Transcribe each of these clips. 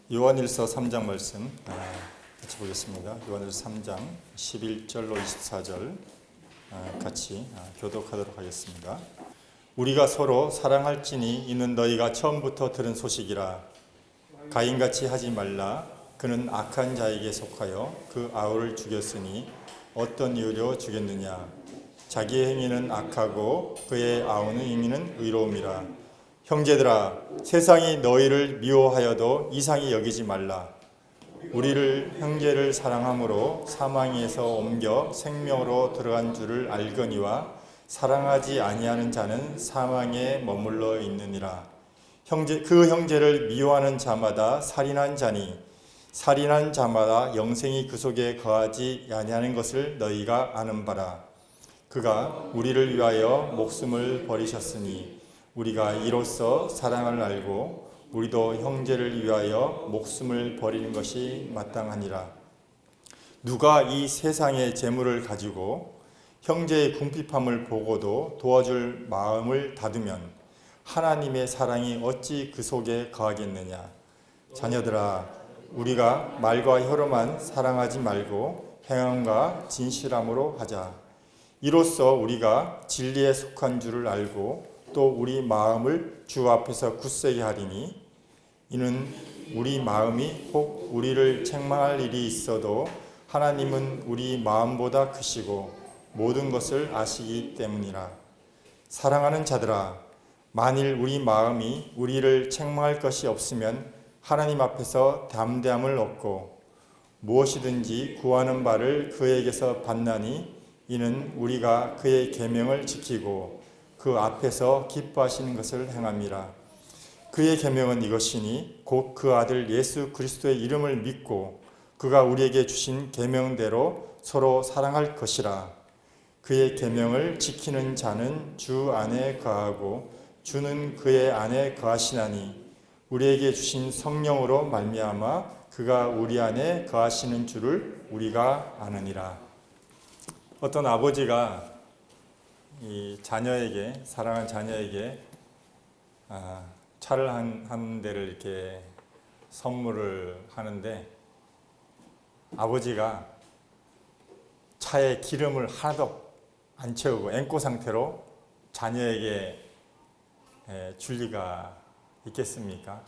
요한일서 3장 말씀 같이 보겠습니다. 요한일서 3장 11절로 24절 같이 교독하도록 하겠습니다. 우리가 서로 사랑할지니 이는 너희가 처음부터 들은 소식이라. 가인같이 하지 말라. 그는 악한 자에게 속하여 그 아우를 죽였으니 어떤 이유로 죽였느냐. 자기의 행위는 악하고 그의 아우의 행위는 의로움이라. 형제들아, 세상이 너희를 미워하여도 이상히 여기지 말라. 우리를 형제를 사랑함으로 사망에서 옮겨 생명으로 들어간 줄을 알거니와 사랑하지 아니하는 자는 사망에 머물러 있느니라. 그 형제를 미워하는 자마다 살인한 자니 살인한 자마다 영생이 그 속에 거하지 아니하는 것을 너희가 아는 바라. 그가 우리를 위하여 목숨을 버리셨으니 우리가 이로써 사랑을 알고 우리도 형제를 위하여 목숨을 버리는 것이 마땅하니라. 누가 이 세상의 재물을 가지고 형제의 궁핍함을 보고도 도와줄 마음을 닫으면 하나님의 사랑이 어찌 그 속에 거하겠느냐. 자녀들아, 우리가 말과 혀로만 사랑하지 말고 행함과 진실함으로 하자. 이로써 우리가 진리에 속한 줄을 알고 또 우리 마음을 주 앞에서 굳세게 하리니 이는 우리 마음이 혹 우리를 책망할 일이 있어도 하나님은 우리 마음보다 크시고 모든 것을 아시기 때문이라. 사랑하는 자들아, 만일 우리 마음이 우리를 책망할 것이 없으면 하나님 앞에서 담대함을 얻고 무엇이든지 구하는 바를 그에게서 받나니 이는 우리가 그의 계명을 지키고 그 앞에서 기뻐하시는 것을 행함이라. 그의 계명은 이것이니 곧 그 아들 예수 그리스도의 이름을 믿고 그가 우리에게 주신 계명대로 서로 사랑할 것이라. 그의 계명을 지키는 자는 주 안에 거하고 주는 그의 안에 거하시나니 우리에게 주신 성령으로 말미암아 그가 우리 안에 거하시는 줄을 우리가 아느니라. 어떤 아버지가 이 자녀에게, 사랑하는 자녀에게 차를 한 대를 이렇게 선물을 하는데 아버지가 차에 기름을 하나도 안 채우고 앵꼬 상태로 자녀에게 줄 리가 있겠습니까?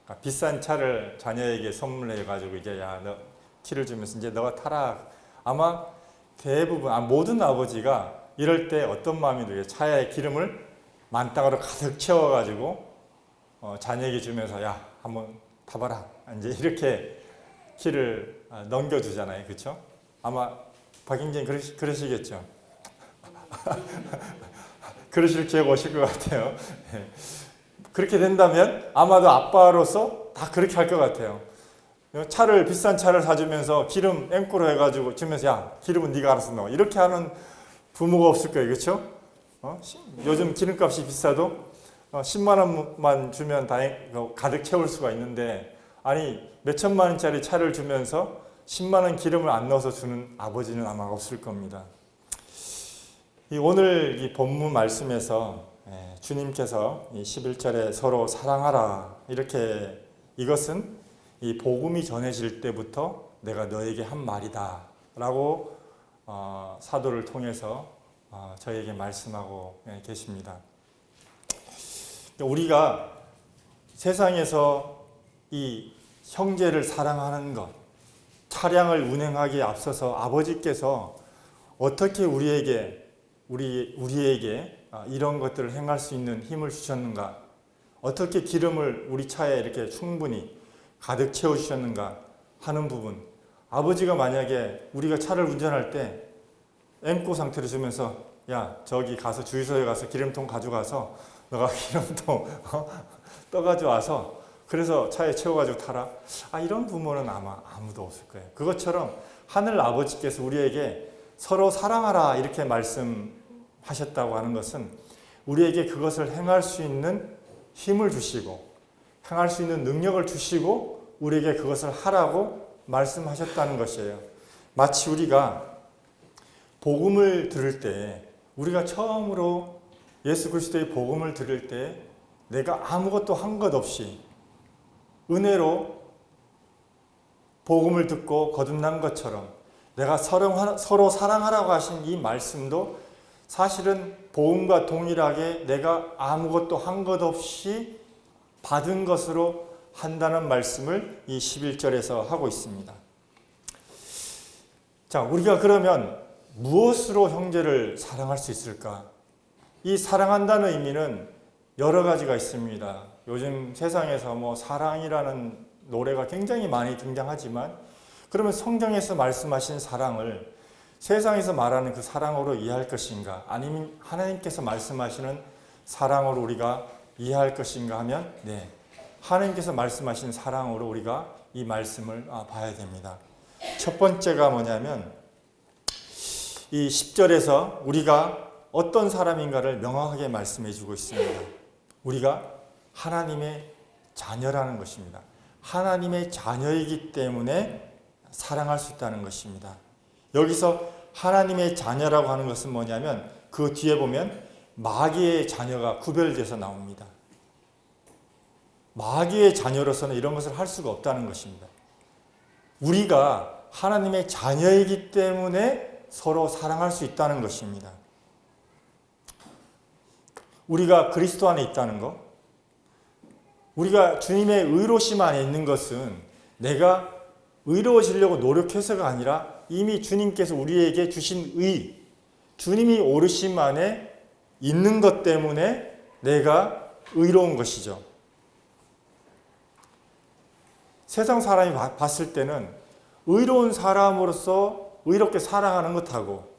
그러니까 비싼 차를 자녀에게 선물해 가지고 이제 너 키를 주면서 이제 너가 타라. 아마 대부분 모든 아버지가 이럴 때 어떤 마음이 들어요? 차에 기름을 만땅으로 가득 채워가지고 자녀에게 주면서 야 한번 타봐라. 이제 이렇게 키를 넘겨주잖아요, 그렇죠? 아마 박인진 그러시겠죠. 그러실 기회가 오실 것 같아요. 그렇게 된다면 아마도 아빠로서 다 그렇게 할 것 같아요. 비싼 차를 사주면서 기름 앵꼬로 해가지고 주면서 야 기름은 네가 알아서 넣어. 이렇게 하는 부모가 없을 거예요, 그렇죠? 요즘 기름값이 비싸도 10만 원만 주면 가득 채울 수가 있는데 아니 몇천만 원짜리 차를 주면서 10만 원 기름을 안 넣어서 주는 아버지는 아마 없을 겁니다. 오늘 이 본문 말씀에서 주님께서 11절에 서로 사랑하라 이렇게 이것은 이 복음이 전해질 때부터 내가 너에게 한 말이다 라고 사도를 통해서 저에게 말씀하고 계십니다. 우리가 세상에서 이 형제를 사랑하는 것, 차량을 운행하기에 앞서서 아버지께서 어떻게 우리에게 이런 것들을 행할 수 있는 힘을 주셨는가? 어떻게 기름을 우리 차에 이렇게 충분히 가득 채워주셨는가 하는 부분. 아버지가 만약에 우리가 차를 운전할 때 앵꼬 상태로 주면서 야 저기 가서 주유소에 가서 기름통 가져가서 너가 기름통 떠가지고 와서 그래서 차에 채워가지고 타라. 이런 부모는 아마 아무도 없을 거예요. 그것처럼 하늘 아버지께서 우리에게 서로 사랑하라 이렇게 말씀하셨다고 하는 것은 우리에게 그것을 행할 수 있는 힘을 주시고 행할 수 있는 능력을 주시고 우리에게 그것을 하라고 말씀하셨다는 것이에요. 마치 우리가 복음을 들을 때 우리가 처음으로 예수 그리스도의 복음을 들을 때 내가 아무것도 한 것 없이 은혜로 복음을 듣고 거듭난 것처럼 내가 서로 사랑하라고 하신 이 말씀도 사실은 복음과 동일하게 내가 아무것도 한 것 없이 받은 것으로 한다는 말씀을 이 11절에서 하고 있습니다. 자, 우리가 그러면 무엇으로 형제를 사랑할 수 있을까? 이 사랑한다는 의미는 여러 가지가 있습니다. 요즘 세상에서 사랑이라는 노래가 굉장히 많이 등장하지만, 그러면 성경에서 말씀하신 사랑을 세상에서 말하는 그 사랑으로 이해할 것인가? 아니면 하나님께서 말씀하시는 사랑으로 우리가 이해할 것인가 하면, 네, 하나님께서 말씀하신 사랑으로 우리가 이 말씀을 봐야 됩니다. 첫 번째가 뭐냐면 이 10절에서 우리가 어떤 사람인가를 명확하게 말씀해 주고 있습니다. 우리가 하나님의 자녀라는 것입니다. 하나님의 자녀이기 때문에 사랑할 수 있다는 것입니다. 여기서 하나님의 자녀라고 하는 것은 뭐냐면 그 뒤에 보면 마귀의 자녀가 구별돼서 나옵니다. 마귀의 자녀로서는 이런 것을 할 수가 없다는 것입니다. 우리가 하나님의 자녀이기 때문에 서로 사랑할 수 있다는 것입니다. 우리가 그리스도 안에 있다는 것, 우리가 주님의 의로심 안에 있는 것은 내가 의로워지려고 노력해서가 아니라 이미 주님께서 우리에게 주신 의, 주님이 오르심 안에 있는 것 때문에 내가 의로운 것이죠. 세상 사람이 봤을 때는 의로운 사람으로서 의롭게 살아가는 것하고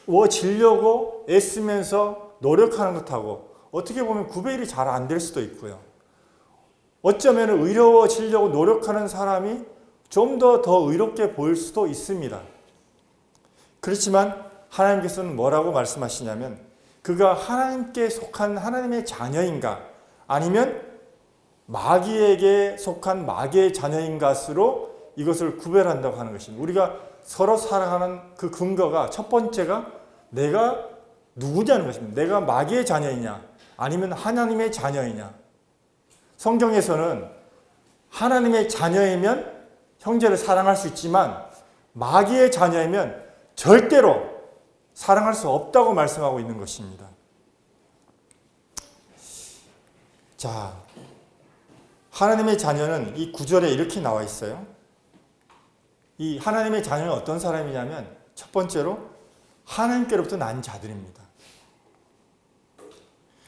의로워지려고 애쓰면서 노력하는 것하고 어떻게 보면 구별이 잘 안 될 수도 있고요. 어쩌면 의로워지려고 노력하는 사람이 좀 더 의롭게 보일 수도 있습니다. 그렇지만 하나님께서는 뭐라고 말씀하시냐면 그가 하나님께 속한 하나님의 자녀인가 아니면 마귀에게 속한 마귀의 자녀인 것으로 이것을 구별한다고 하는 것입니다. 우리가 서로 사랑하는 그 근거가 첫 번째가 내가 누구냐는 것입니다. 내가 마귀의 자녀이냐 아니면 하나님의 자녀이냐. 성경에서는 하나님의 자녀이면 형제를 사랑할 수 있지만 마귀의 자녀이면 절대로 사랑할 수 없다고 말씀하고 있는 것입니다. 자, 하나님의 자녀는 이 9절에 이렇게 나와 있어요. 이 하나님의 자녀는 어떤 사람이냐면 첫 번째로 하나님께로부터 난 자들입니다.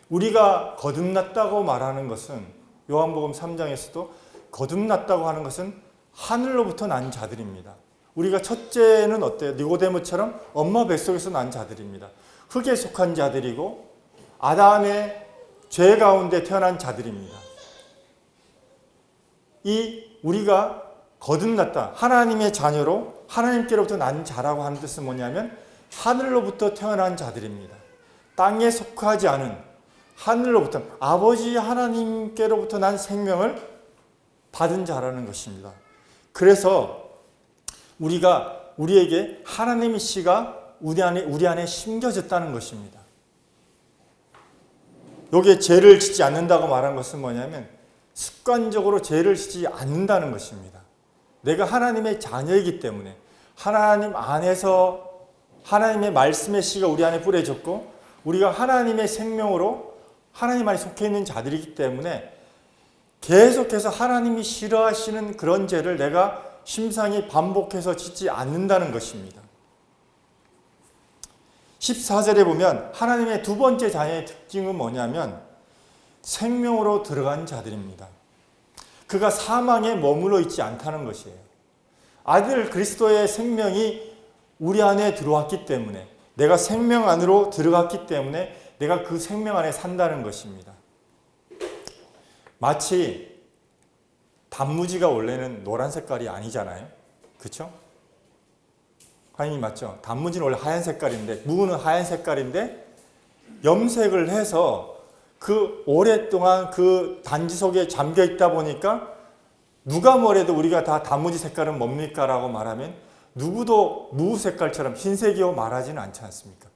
우리가 거듭났다고 말하는 것은 요한복음 3장에서도 거듭났다고 하는 것은 하늘로부터 난 자들입니다. 우리가 첫째는 어때요? 니고데모처럼 엄마 뱃속에서 난 자들입니다. 흙에 속한 자들이고 아담의 죄 가운데 태어난 자들입니다. 이 우리가 거듭났다. 하나님의 자녀로 하나님께로부터 난 자라고 하는 뜻은 뭐냐면 하늘로부터 태어난 자들입니다. 땅에 속하지 않은 하늘로부터 아버지 하나님께로부터 난 생명을 받은 자라는 것입니다. 그래서 우리에게 하나님의 씨가 우리 안에 심겨졌다는 것입니다. 여기에 죄를 짓지 않는다고 말한 것은 뭐냐면 습관적으로 죄를 짓지 않는다는 것입니다. 내가 하나님의 자녀이기 때문에 하나님 안에서 하나님의 말씀의 씨가 우리 안에 뿌려졌고 우리가 하나님의 생명으로 하나님 안에 속해 있는 자들이기 때문에 계속해서 하나님이 싫어하시는 그런 죄를 내가 심상히 반복해서 짓지 않는다는 것입니다. 14절에 보면 하나님의 두 번째 자녀의 특징은 뭐냐면 생명으로 들어간 자들입니다. 그가 사망에 머물러 있지 않다는 것이에요. 아들 그리스도의 생명이 우리 안에 들어왔기 때문에 내가 생명 안으로 들어갔기 때문에 내가 그 생명 안에 산다는 것입니다. 마치 단무지가 원래는 노란 색깔이 아니잖아요. 그렇죠? 하인이 맞죠? 단무지는 원래 하얀 색깔인데 무는 하얀 색깔인데 염색을 해서 그 오랫동안 그 단지 속에 잠겨 있다 보니까 누가 뭐래도 우리가 다 단무지 색깔은 뭡니까? 라고 말하면 누구도 무 색깔처럼 흰색이요 말하지는 않지 않습니까?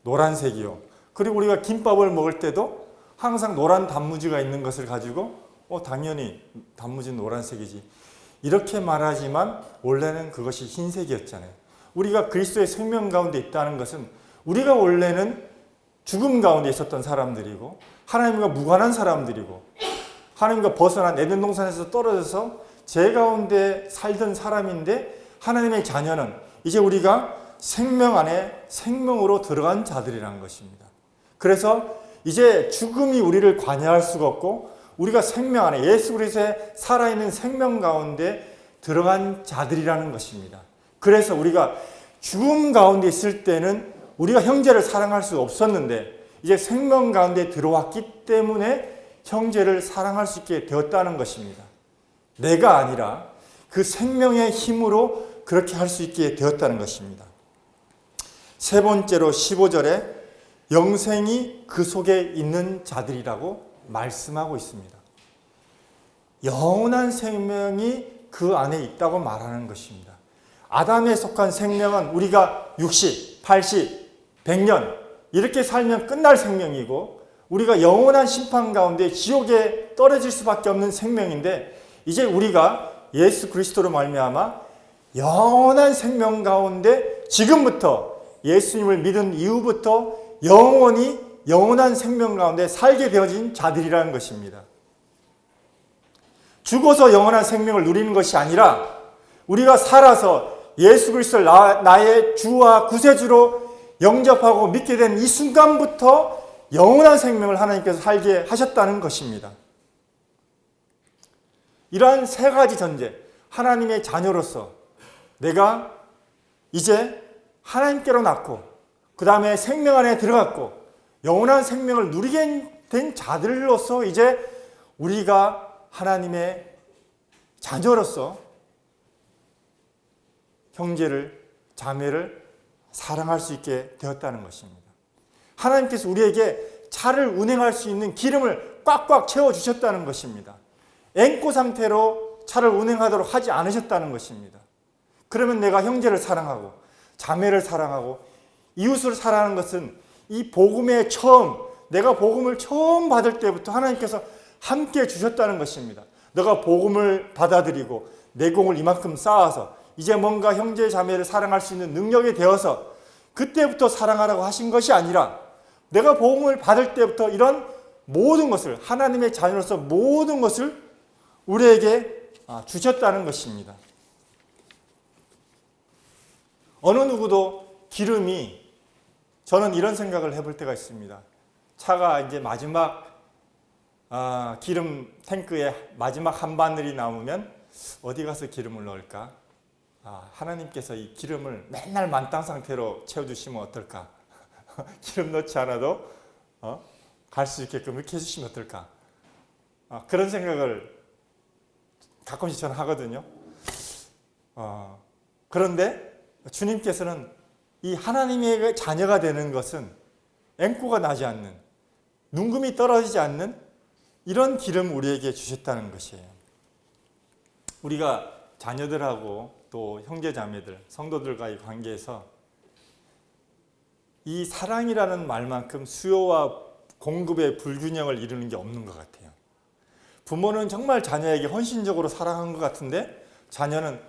노란색이요. 그리고 우리가 김밥을 먹을 때도 항상 노란 단무지가 있는 것을 가지고 당연히 단무지는 노란색이지. 이렇게 말하지만 원래는 그것이 흰색이었잖아요. 우리가 그리스도의 생명 가운데 있다는 것은 우리가 원래는 죽음 가운데 있었던 사람들이고 하나님과 무관한 사람들이고 하나님과 벗어난 에덴 동산에서 떨어져서 죄 가운데 살던 사람인데 하나님의 자녀는 이제 우리가 생명 안에 생명으로 들어간 자들이라는 것입니다. 그래서 이제 죽음이 우리를 관여할 수가 없고 우리가 생명 안에 예수 그리스도의 살아있는 생명 가운데 들어간 자들이라는 것입니다. 그래서 우리가 죽음 가운데 있을 때는 우리가 형제를 사랑할 수 없었는데 이제 생명 가운데 들어왔기 때문에 형제를 사랑할 수 있게 되었다는 것입니다. 내가 아니라 그 생명의 힘으로 그렇게 할 수 있게 되었다는 것입니다. 세 번째로 15절에 영생이 그 속에 있는 자들이라고 말씀하고 있습니다. 영원한 생명이 그 안에 있다고 말하는 것입니다. 아담에 속한 생명은 우리가 60, 80, 100년 이렇게 살면 끝날 생명이고 우리가 영원한 심판 가운데 지옥에 떨어질 수밖에 없는 생명인데 이제 우리가 예수 그리스도로 말미암아 영원한 생명 가운데 지금부터 예수님을 믿은 이후부터 영원히 영원한 생명 가운데 살게 되어진 자들이라는 것입니다. 죽어서 영원한 생명을 누리는 것이 아니라 우리가 살아서 예수 그리스도를 나의 주와 구세주로 영접하고 믿게 된 이 순간부터 영원한 생명을 하나님께서 살게 하셨다는 것입니다. 이러한 세 가지 전제, 하나님의 자녀로서 내가 이제 하나님께로 낳고 그 다음에 생명 안에 들어갔고 영원한 생명을 누리게 된 자들로서 이제 우리가 하나님의 자녀로서 형제를 자매를 사랑할 수 있게 되었다는 것입니다. 하나님께서 우리에게 차를 운행할 수 있는 기름을 꽉꽉 채워주셨다는 것입니다. 앵꼬 상태로 차를 운행하도록 하지 않으셨다는 것입니다. 그러면 내가 형제를 사랑하고 자매를 사랑하고 이웃을 사랑하는 것은 이 복음의 처음, 내가 복음을 처음 받을 때부터 하나님께서 함께 주셨다는 것입니다. 너가 복음을 받아들이고 내공을 이만큼 쌓아서 이제 뭔가 형제 자매를 사랑할 수 있는 능력이 되어서 그때부터 사랑하라고 하신 것이 아니라 내가 복음을 받을 때부터 이런 모든 것을 하나님의 자녀로서 모든 것을 우리에게 주셨다는 것입니다. 어느 누구도 기름이 저는 이런 생각을 해볼 때가 있습니다. 차가 이제 마지막 기름 탱크에 마지막 한 바늘이 남으면 어디 가서 기름을 넣을까? 하나님께서 이 기름을 맨날 만땅 상태로 채워주시면 어떨까? 기름 넣지 않아도 갈 수 있게끔 이렇게 해주시면 어떨까? 그런 생각을 가끔씩 저는 하거든요. 그런데 주님께서는 이 하나님의 자녀가 되는 것은 앵꼬가 나지 않는, 눈금이 떨어지지 않는 이런 기름 우리에게 주셨다는 것이에요. 우리가 자녀들하고 또 형제자매들, 성도들과의 관계에서 이 사랑이라는 말만큼 수요와 공급의 불균형을 이루는 게 없는 것 같아요. 부모는 정말 자녀에게 헌신적으로 사랑한 것 같은데 자녀는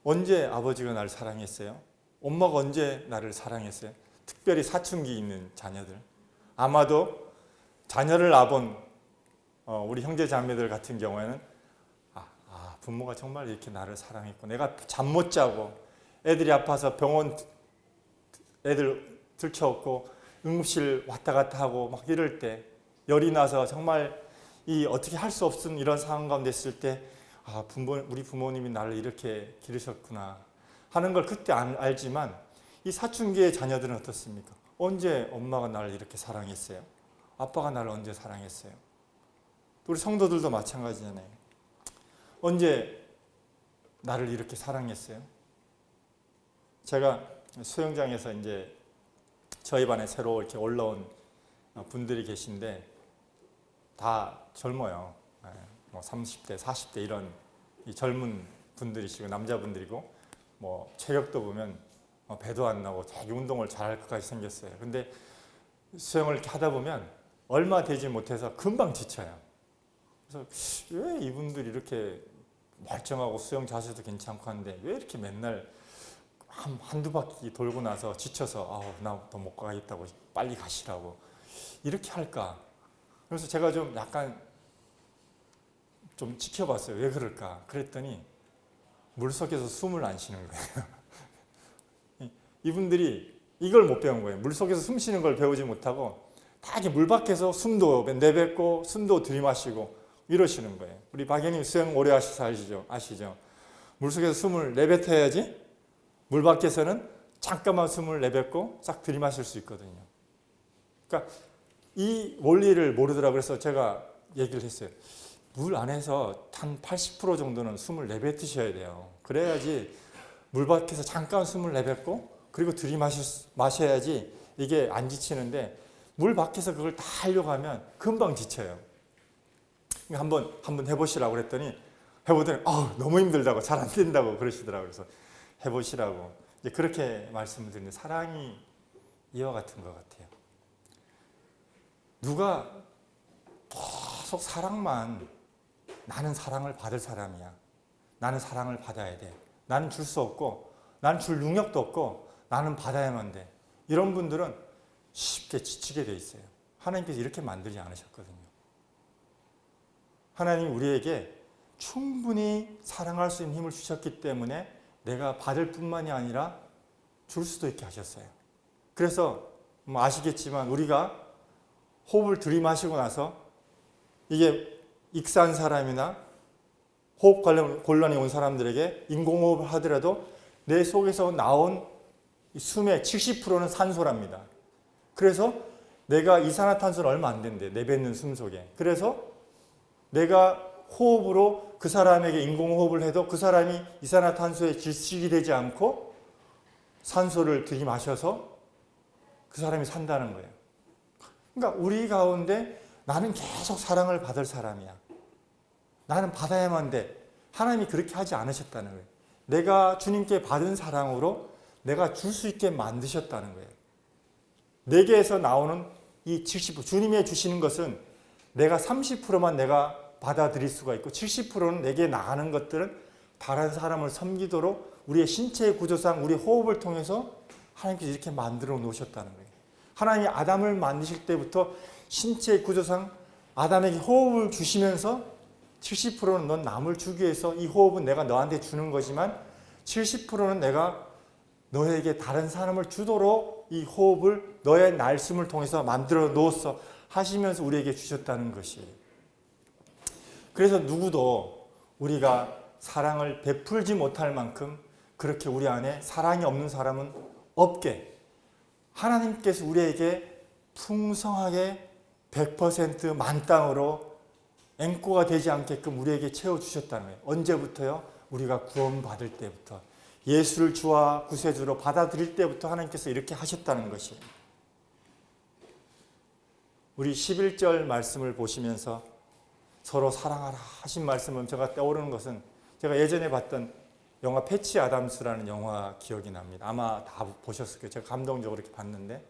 언제 아버지가 나를 사랑했어요? 엄마가 언제 나를 사랑했어요? 특별히 사춘기 있는 자녀들. 아마도 자녀를 낳은 우리 형제자매들 같은 경우에는 부모가 정말 이렇게 나를 사랑했고 내가 잠 못 자고 애들이 아파서 병원 애들 들쳐왔고 응급실 왔다 갔다 하고 막 이럴 때 열이 나서 정말 이 어떻게 할 수 없은 이런 상황 가운데 있을 때 우리 부모님이 나를 이렇게 기르셨구나 하는 걸 그때 알지만 이 사춘기의 자녀들은 어떻습니까? 언제 엄마가 나를 이렇게 사랑했어요? 아빠가 나를 언제 사랑했어요? 우리 성도들도 마찬가지잖아요. 언제 나를 이렇게 사랑했어요? 제가 수영장에서 이제 저희 반에 새로 이렇게 올라온 분들이 계신데 다 젊어요. 뭐 30대, 40대 이런 이 젊은 분들이시고 남자분들이고 뭐 체력도 보면 배도 안 나고 되게 운동을 잘할 것까지 생겼어요. 근데 수영을 이렇게 하다 보면 얼마 되지 못해서 금방 지쳐요. 그래서 왜 이분들이 이렇게 멀쩡하고 수영 자세도 괜찮고 한데 왜 이렇게 맨날 한두 바퀴 돌고 나서 지쳐서 나 더 못 가겠다고 빨리 가시라고 이렇게 할까? 그래서 제가 좀 약간 좀 지켜봤어요. 왜 그럴까? 그랬더니 물속에서 숨을 안 쉬는 거예요. 이분들이 이걸 못 배운 거예요. 물속에서 숨 쉬는 걸 배우지 못하고 다 이렇게 물 밖에서 숨도 내뱉고 숨도 들이마시고 이러시는 거예요. 우리 박예님 수영 오래 하시죠? 아시죠? 물속에서 숨을 내뱉어야지 물 밖에서는 잠깐만 숨을 내뱉고 싹 들이마실 수 있거든요. 그러니까 이 원리를 모르더라고요. 그래서 제가 얘기를 했어요. 물 안에서 한 80% 정도는 숨을 내뱉으셔야 돼요. 그래야지 물 밖에서 잠깐 숨을 내뱉고 그리고 들이마셔야지 이게 안 지치는데 물 밖에서 그걸 다 하려고 하면 금방 지쳐요. 한번 해보시라고 그랬더니 해보더니 너무 힘들다고 잘 안 된다고 그러시더라고요. 그래서 해보시라고 이제 그렇게 말씀을 드리는데 사랑이 이와 같은 것 같아요. 누가 계속 사랑만 나는 사랑을 받을 사람이야. 나는 사랑을 받아야 돼. 나는 줄 수 없고 나는 줄 능력도 없고 나는 받아야만 돼. 이런 분들은 쉽게 지치게 돼 있어요. 하나님께서 이렇게 만들지 않으셨거든요. 하나님이 우리에게 충분히 사랑할 수 있는 힘을 주셨기 때문에 내가 받을 뿐만이 아니라 줄 수도 있게 하셨어요. 그래서 아시겠지만 우리가 호흡을 들이마시고 나서 이게 익사한 사람이나 호흡 관련 곤란이 온 사람들에게 인공호흡을 하더라도 내 속에서 나온 숨의 70%는 산소랍니다. 그래서 내가 이산화탄소는 얼마 안 된대. 내뱉는 숨 속에. 그래서 내가 호흡으로 그 사람에게 인공호흡을 해도 그 사람이 이산화탄소에 질식이 되지 않고 산소를 들이마셔서 그 사람이 산다는 거예요. 그러니까 우리 가운데 나는 계속 사랑을 받을 사람이야. 나는 받아야만 돼. 하나님이 그렇게 하지 않으셨다는 거예요. 내가 주님께 받은 사랑으로 내가 줄 수 있게 만드셨다는 거예요. 내게에서 나오는 이 70%, 주님이 주시는 것은 내가 30%만 내가 받아들일 수가 있고 70%는 내게 나가는 것들은 다른 사람을 섬기도록 우리의 신체의 구조상 우리 호흡을 통해서 하나님께서 이렇게 만들어 놓으셨다는 거예요. 하나님이 아담을 만드실 때부터 신체의 구조상 아담에게 호흡을 주시면서 70%는 넌 남을 주기 위해서 이 호흡은 내가 너한테 주는 거지만 70%는 내가 너에게 다른 사람을 주도록 이 호흡을 너의 날숨을 통해서 만들어 놓았어 하시면서 우리에게 주셨다는 것이에요. 그래서 누구도 우리가 사랑을 베풀지 못할 만큼 그렇게 우리 안에 사랑이 없는 사람은 없게 하나님께서 우리에게 풍성하게 100% 만땅으로 앵꼬가 되지 않게끔 우리에게 채워주셨다는 거예요. 언제부터요? 우리가 구원받을 때부터. 예수를 주와 구세주로 받아들일 때부터 하나님께서 이렇게 하셨다는 것이에요. 우리 11절 말씀을 보시면서 서로 사랑하라 하신 말씀은 제가 떠오르는 것은 제가 예전에 봤던 영화 패치 아담스라는 영화 기억이 납니다. 아마 다 보셨을 거예요. 제가 감동적으로 이렇게 봤는데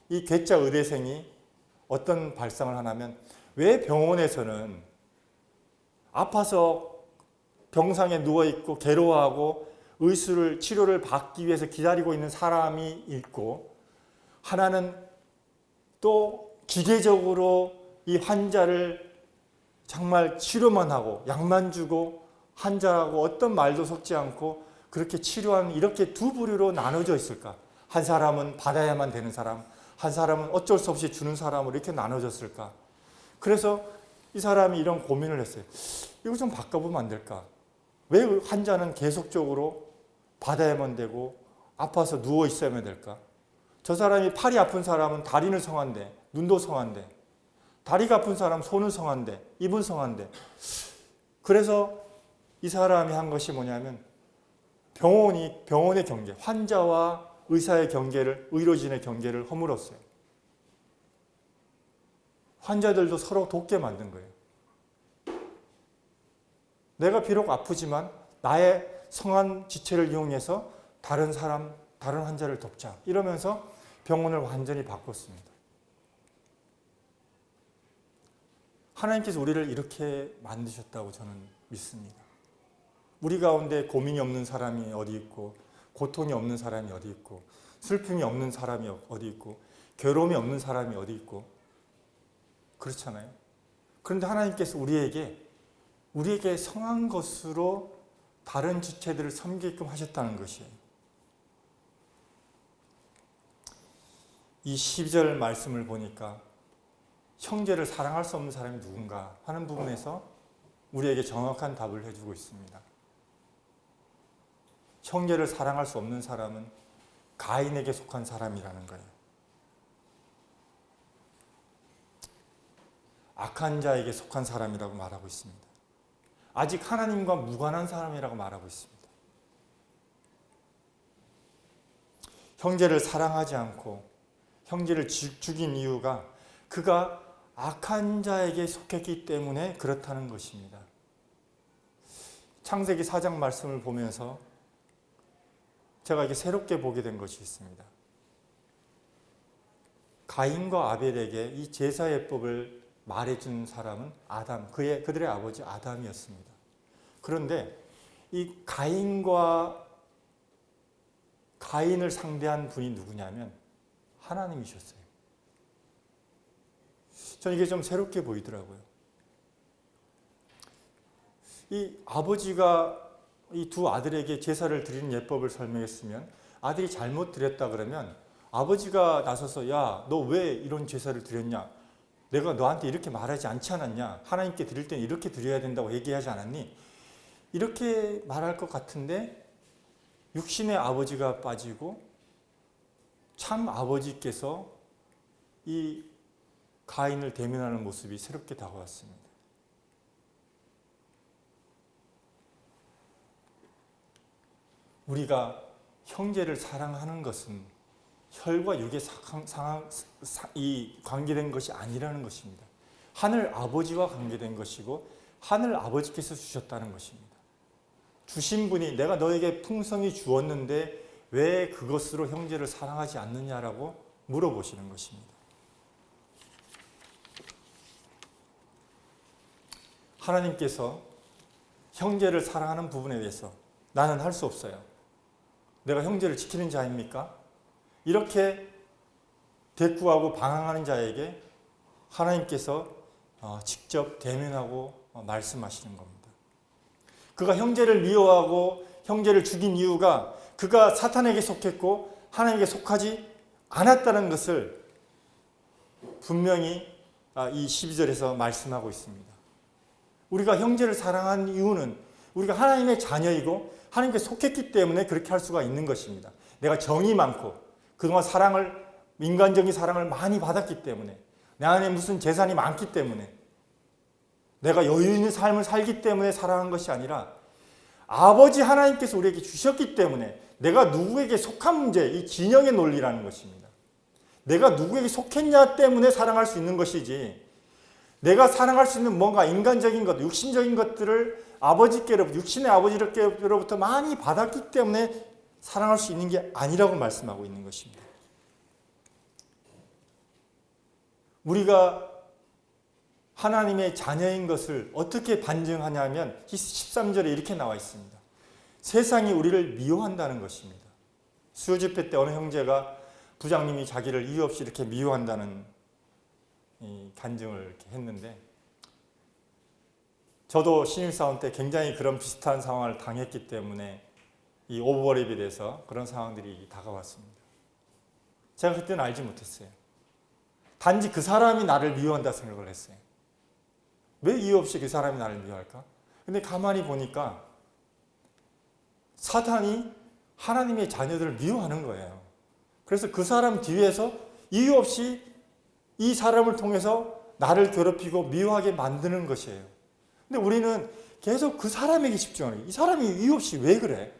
이 괴짜 의대생이 어떤 발상을 하냐면 왜 병원에서는 아파서 병상에 누워있고 괴로워하고 의술을 치료를 받기 위해서 기다리고 있는 사람이 있고 하나는 또 기계적으로 이 환자를 정말 치료만 하고 약만 주고 환자하고 어떤 말도 섞지 않고 그렇게 치료하는 이렇게 두 부류로 나눠져 있을까? 한 사람은 받아야만 되는 사람, 한 사람은 어쩔 수 없이 주는 사람으로 이렇게 나눠졌을까? 그래서 이 사람이 이런 고민을 했어요. 이거 좀 바꿔보면 안 될까? 왜 환자는 계속적으로 받아야만 되고 아파서 누워 있어야만 될까? 저 사람이 팔이 아픈 사람은 다리는 성한데 눈도 성한데 다리가 아픈 사람 손은 성한데 입은 성한데 그래서 이 사람이 한 것이 뭐냐면 병원의 경계, 환자와 의사의 경계를 의료진의 경계를 허물었어요. 환자들도 서로 돕게 만든 거예요. 내가 비록 아프지만 나의 성한 지체를 이용해서 다른 환자를 돕자. 이러면서 병원을 완전히 바꿨습니다. 하나님께서 우리를 이렇게 만드셨다고 저는 믿습니다. 우리 가운데 고민이 없는 사람이 어디 있고, 고통이 없는 사람이 어디 있고, 슬픔이 없는 사람이 어디 있고, 괴로움이 없는 사람이 어디 있고, 그렇잖아요. 그런데 하나님께서 우리에게 성한 것으로 다른 지체들을 섬기게끔 하셨다는 것이에요. 이 12절 말씀을 보니까 형제를 사랑할 수 없는 사람이 누군가 하는 부분에서 우리에게 정확한 답을 해주고 있습니다. 형제를 사랑할 수 없는 사람은 가인에게 속한 사람이라는 거예요. 악한 자에게 속한 사람이라고 말하고 있습니다. 아직 하나님과 무관한 사람이라고 말하고 있습니다. 형제를 사랑하지 않고 형제를 죽인 이유가 그가 악한 자에게 속했기 때문에 그렇다는 것입니다. 창세기 4장 말씀을 보면서 제가 이게 새롭게 보게 된 것이 있습니다. 가인과 아벨에게 이 제사 예법을 말해준 사람은 아담, 그들의 아버지 아담이었습니다. 그런데 이 가인을 상대한 분이 누구냐면 하나님이셨어요. 저는 이게 좀 새롭게 보이더라고요. 이 아버지가 이 두 아들에게 제사를 드리는 예법을 설명했으면 아들이 잘못 드렸다 그러면 아버지가 나서서 야, 너 왜 이런 제사를 드렸냐? 내가 너한테 이렇게 말하지 않지 않았냐? 하나님께 드릴 때는 이렇게 드려야 된다고 얘기하지 않았니? 이렇게 말할 것 같은데 육신의 아버지가 빠지고 참 아버지께서 이 가인을 대면하는 모습이 새롭게 다가왔습니다. 우리가 형제를 사랑하는 것은 혈과 육의 관계된 것이 아니라는 것입니다. 하늘 아버지와 관계된 것이고 하늘 아버지께서 주셨다는 것입니다. 주신 분이 내가 너에게 풍성히 주었는데 왜 그것으로 형제를 사랑하지 않느냐라고 물어보시는 것입니다. 하나님께서 형제를 사랑하는 부분에 대해서 나는 할 수 없어요. 내가 형제를 지키는 자입니까? 이렇게 대꾸하고 방황하는 자에게 하나님께서 직접 대면하고 말씀하시는 겁니다. 그가 형제를 미워하고 형제를 죽인 이유가 그가 사탄에게 속했고 하나님께 속하지 않았다는 것을 분명히 이 12절에서 말씀하고 있습니다. 우리가 형제를 사랑한 이유는 우리가 하나님의 자녀이고 하나님께 속했기 때문에 그렇게 할 수가 있는 것입니다. 내가 정이 많고 그동안 인간적인 사랑을 많이 받았기 때문에 내 안에 무슨 재산이 많기 때문에 내가 여유 있는 삶을 살기 때문에 사랑한 것이 아니라 아버지 하나님께서 우리에게 주셨기 때문에 내가 누구에게 속한 문제, 이 진영의 논리라는 것입니다. 내가 누구에게 속했냐 때문에 사랑할 수 있는 것이지 내가 사랑할 수 있는 뭔가 인간적인 것, 육신적인 것들을 육신의 아버지로부터 많이 받았기 때문에 사랑할 수 있는 게 아니라고 말씀하고 있는 것입니다. 우리가 하나님의 자녀인 것을 어떻게 반증하냐면 13절에 이렇게 나와 있습니다. 세상이 우리를 미워한다는 것입니다. 수요 집회 때 어느 형제가 부장님이 자기를 이유 없이 이렇게 미워한다는 간증을 이렇게 했는데 저도 신입사원 때 굉장히 그런 비슷한 상황을 당했기 때문에 이 오버랩에 대해서 그런 상황들이 다가왔습니다. 제가 그때는 알지 못했어요. 단지 그 사람이 나를 미워한다 생각을 했어요. 왜 이유 없이 그 사람이 나를 미워할까? 근데 가만히 보니까 사탄이 하나님의 자녀들을 미워하는 거예요. 그래서 그 사람 뒤에서 이유 없이 이 사람을 통해서 나를 괴롭히고 미워하게 만드는 것이에요. 근데 우리는 계속 그 사람에게 집중하는 거예요. 이 사람이 이유 없이 왜 그래?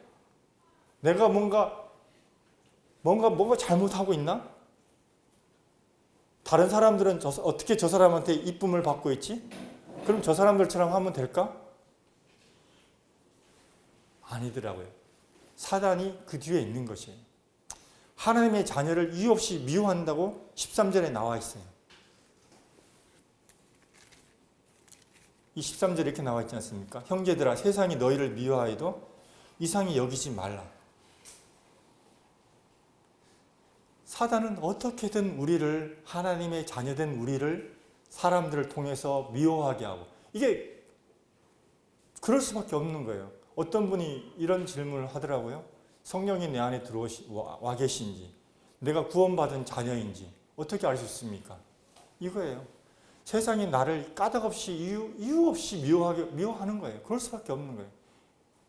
내가 뭔가 잘못하고 있나? 다른 사람들은 어떻게 저 사람한테 이쁨을 받고 있지? 그럼 저 사람들처럼 하면 될까? 아니더라고요. 사단이 그 뒤에 있는 것이에요. 하나님의 자녀를 이유 없이 미워한다고 13절에 나와 있어요. 이 13절에 이렇게 나와 있지 않습니까? 형제들아 세상이 너희를 미워하여도 이상히 여기지 말라. 사단은 어떻게든 우리를, 하나님의 자녀된 우리를 사람들을 통해서 미워하게 하고, 이게 그럴 수밖에 없는 거예요. 어떤 분이 이런 질문을 하더라고요. 성령이 내 안에 와 계신지, 내가 구원받은 자녀인지 어떻게 알 수 있습니까? 이거예요. 세상이 나를 까닭없이 이유 없이 미워하는 거예요. 그럴 수밖에 없는 거예요.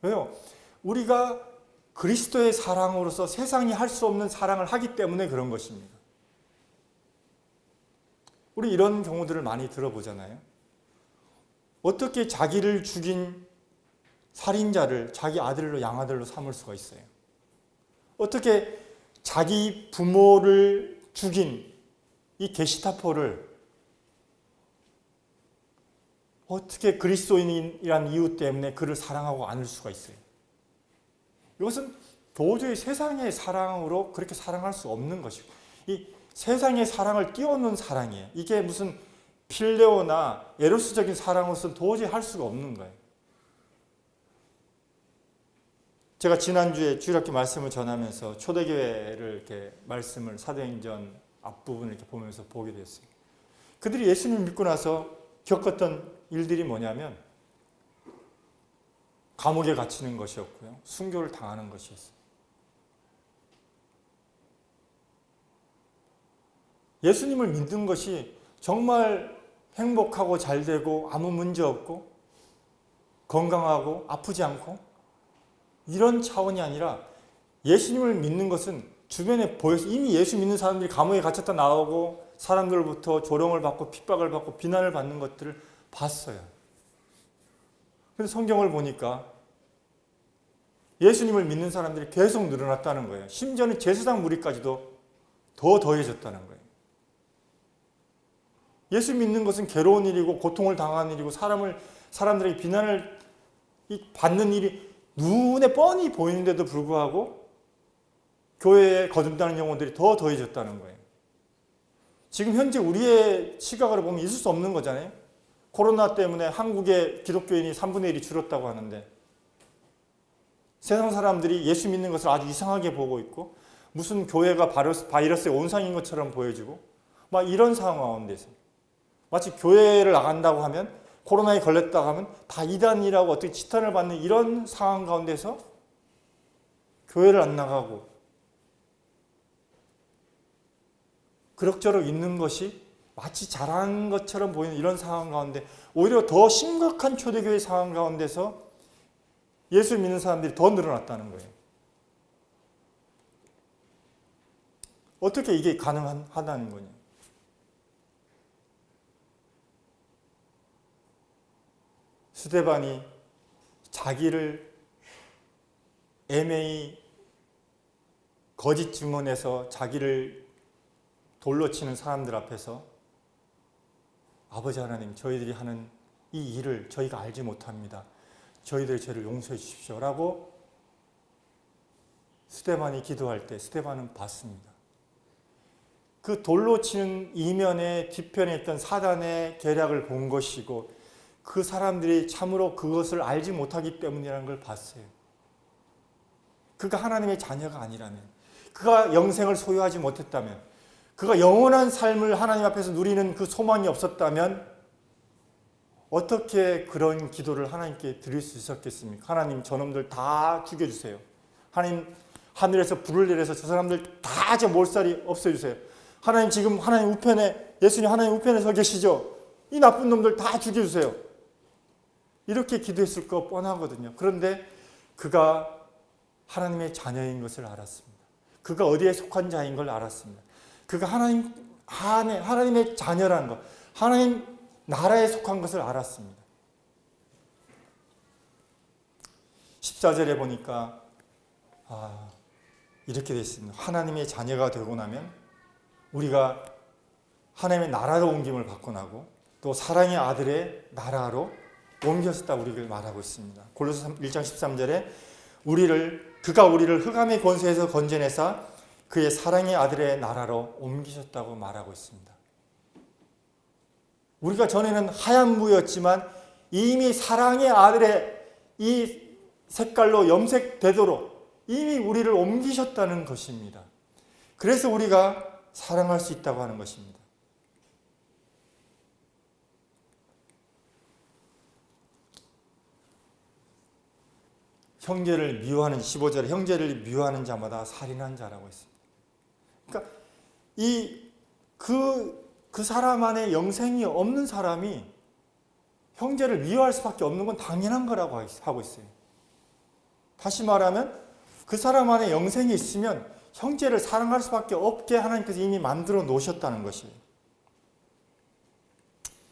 왜요? 우리가 그리스도의 사랑으로서 세상이 할 수 없는 사랑을 하기 때문에 그런 것입니다. 우리 이런 경우들을 많이 들어보잖아요. 어떻게 자기를 죽인 살인자를 자기 아들로 양아들로 삼을 수가 있어요? 어떻게 자기 부모를 죽인 이 게시타포를 어떻게 그리스도인이란 이유 때문에 그를 사랑하고 안을 수가 있어요? 이것은 도저히 세상의 사랑으로 그렇게 사랑할 수 없는 것이고, 이 세상의 사랑을 뛰어넘는 사랑이에요. 이게 무슨 필레오나 에로스적인 사랑으로서는 도저히 할 수가 없는 거예요. 제가 지난주에 주일학교 말씀을 전하면서 초대교회를 이렇게 말씀을 사도행전 앞부분을 이렇게 보면서 보게 됐어요. 그들이 예수님 믿고 나서 겪었던 일들이 뭐냐면 감옥에 갇히는 것이었고요. 순교를 당하는 것이었어요. 예수님을 믿는 것이 정말 행복하고 잘 되고 아무 문제 없고 건강하고 아프지 않고 이런 차원이 아니라, 예수님을 믿는 것은 주변에 보여서 이미 예수 믿는 사람들이 감옥에 갇혔다 나오고 사람들로부터 조롱을 받고 핍박을 받고 비난을 받는 것들을 봤어요. 그래서 성경을 보니까 예수님을 믿는 사람들이 계속 늘어났다는 거예요. 심지어는 제사장 무리까지도 더 더해졌다는 거예요. 예수 믿는 것은 괴로운 일이고 고통을 당하는 일이고 사람들에게 비난을 받는 일이 눈에 뻔히 보이는데도 불구하고 교회에 거듭나는 영혼들이 더 더해졌다는 거예요. 지금 현재 우리의 시각으로 보면 있을 수 없는 거잖아요. 코로나 때문에 한국의 기독교인이 3분의 1이 줄었다고 하는데 세상 사람들이 예수 믿는 것을 아주 이상하게 보고 있고 무슨 교회가 바이러스의 온상인 것처럼 보여지고 막 이런 상황 가운데서 마치 교회를 나간다고 하면 코로나에 걸렸다고 하면 다 이단이라고 어떻게 지탄을 받는 이런 상황 가운데서 교회를 안 나가고 그럭저럭 있는 것이 마치 잘한 것처럼 보이는 이런 상황 가운데 오히려 더 심각한 초대교회 상황 가운데서 예수 믿는 사람들이 더 늘어났다는 거예요. 어떻게 이게 가능하다는 거냐? 스데반이 자기를 애매히 거짓 증언해서 자기를 돌로 치는 사람들 앞에서 아버지 하나님, 저희들이 하는 이 일을 저희가 알지 못합니다. 저희들의 죄를 용서해 주십시오 라고 스데반이 기도할 때 스데반은 받습니다. 그 돌로 치는 이면에 뒤편에 있던 사단의 계략을 본 것이고 그 사람들이 참으로 그것을 알지 못하기 때문이라는 걸 봤어요. 그가 하나님의 자녀가 아니라면, 그가 영생을 소유하지 못했다면, 그가 영원한 삶을 하나님 앞에서 누리는 그 소망이 없었다면 어떻게 그런 기도를 하나님께 드릴 수 있었겠습니까? 하나님, 저놈들 다 죽여주세요. 하나님, 하늘에서 불을 내려서 저 사람들 다 제 몰살이 없애주세요. 하나님, 지금 하나님 우편에, 예수님 하나님 우편에 서 계시죠? 이 나쁜 놈들 다 죽여주세요. 이렇게 기도했을 거 뻔하거든요. 그런데 그가 하나님의 자녀인 것을 알았습니다. 그가 어디에 속한 자인 걸 알았습니다. 그가 하나님 안에 하나님의 자녀라는 것, 하나님 나라에 속한 것을 알았습니다. 14절에 보니까 이렇게 되어 있습니다. 하나님의 자녀가 되고 나면 우리가 하나님의 나라로 옮김을 받고 나고 또 사랑의 아들의 나라로 옮겼다 우리를 말하고 있습니다. 골로새 1장 13절에 그가 우리를 흑암의 권세에서 건져내사 그의 사랑의 아들의 나라로 옮기셨다고 말하고 있습니다. 우리가 전에는 하얀 무였지만 이미 사랑의 아들의 이 색깔로 염색되도록 이미 우리를 옮기셨다는 것입니다. 그래서 우리가 사랑할 수 있다고 하는 것입니다. 형제를 미워하는 15절에 형제를 미워하는 자마다 살인한 자라고 했습니다. 그러니까 그 사람 안에 영생이 없는 사람이 형제를 미워할 수밖에 없는 건 당연한 거라고 하고 있어요. 다시 말하면 그 사람 안에 영생이 있으면 형제를 사랑할 수밖에 없게 하나님께서 이미 만들어 놓으셨다는 것이에요.